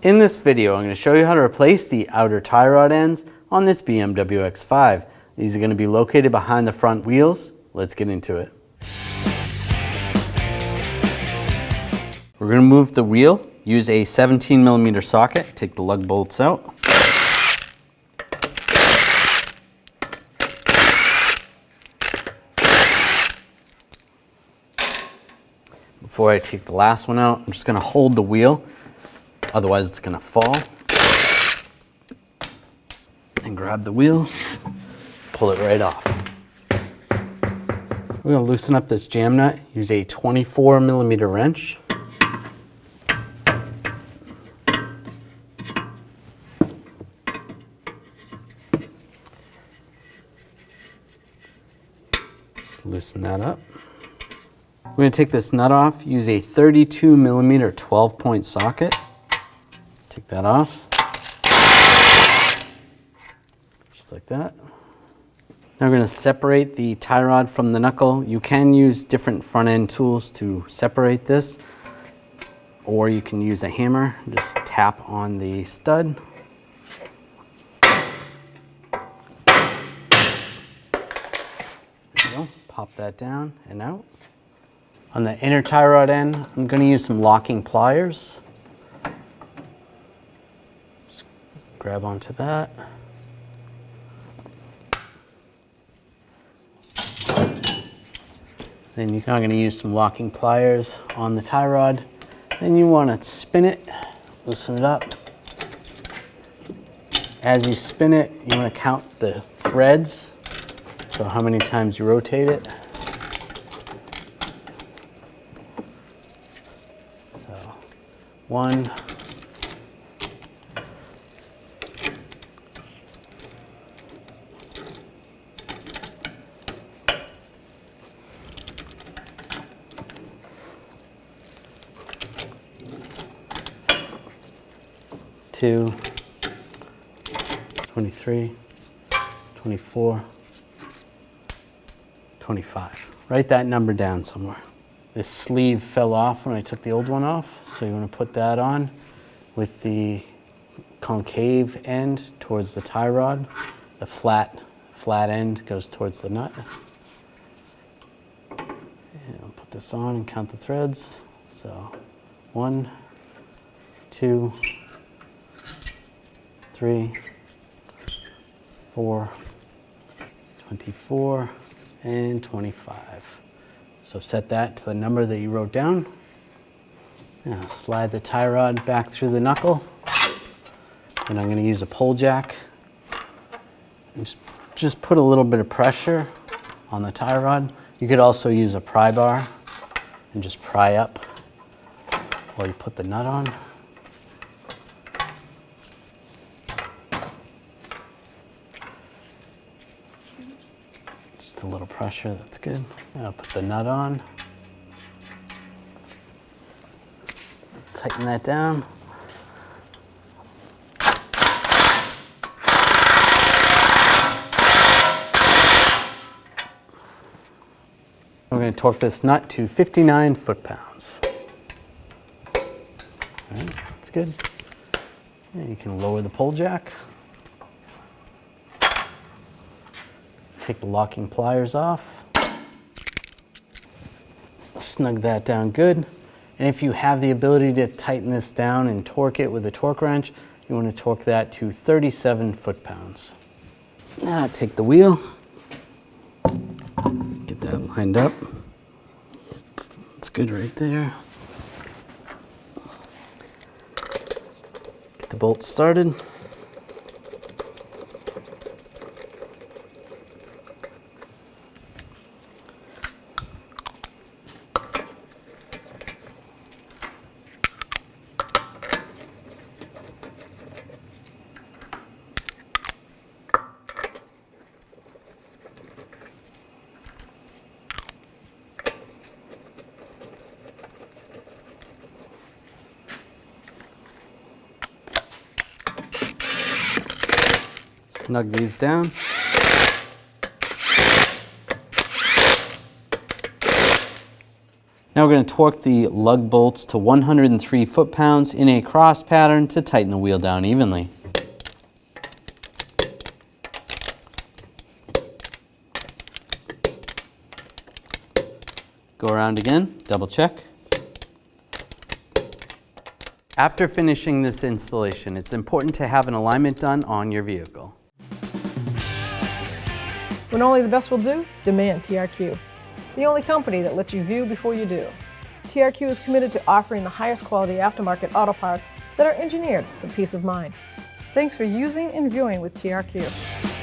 In this video, I'm going to show you how to replace the outer tie rod ends on this BMW X5. These are going to be located behind the front wheels. Let's get into it. We're going to move the wheel. Use a 17mm socket. Take the lug bolts out. Before I take the last one out, I'm just going to hold the wheel. Otherwise it's going to fall. And grab the wheel, pull it right off. We're going to loosen up this jam nut. Use a 24mm wrench. Just loosen that up. We're going to take this nut off. Use a 32mm 12-point socket. Take that off. Just like that. Now we're going to separate the tie rod from the knuckle. You can use different front end tools to separate this, or you can use a hammer. Just tap on the stud. There you go. Pop that down and out. On the inner tie rod end, I'm going to use some locking pliers. Just grab onto that. Then you're now going to use some locking pliers on the tie rod. Then you want to spin it, loosen it up. As you spin it, you want to count the threads, so how many times you rotate it. So 1, 2, 23, 24, 25. Write that number down somewhere. This sleeve fell off when I took the old one off, so you want to put that on with the concave end towards the tie rod. The flat end goes towards the nut. And I'll put this on and count the threads. So 1, 2, 3, 4, 24, and 25. So set that to the number that you wrote down. Now slide the tie rod back through the knuckle. And I'm going to use a pull jack. And just put a little bit of pressure on the tie rod. You could also use a pry bar and just pry up while you put the nut on. A little pressure, that's good. I'll put the nut on. Tighten that down. We're going to torque this nut to 59 foot-pounds. All right, that's good. And you can lower the pull jack. Take the locking pliers off. Snug that down good. And if you have the ability to tighten this down and torque it with a torque wrench, you want to torque that to 37 foot-pounds. Now take the wheel, get that lined up. That's good right there. Get the bolts started. Snug these down. Now we're going to torque the lug bolts to 103 foot-pounds in a cross pattern to tighten the wheel down evenly. Go around again, double check. After finishing this installation, it's important to have an alignment done on your vehicle. When only the best will do, demand TRQ. The only company that lets you view before you do. TRQ is committed to offering the highest quality aftermarket auto parts that are engineered for peace of mind. Thanks for using and viewing with TRQ.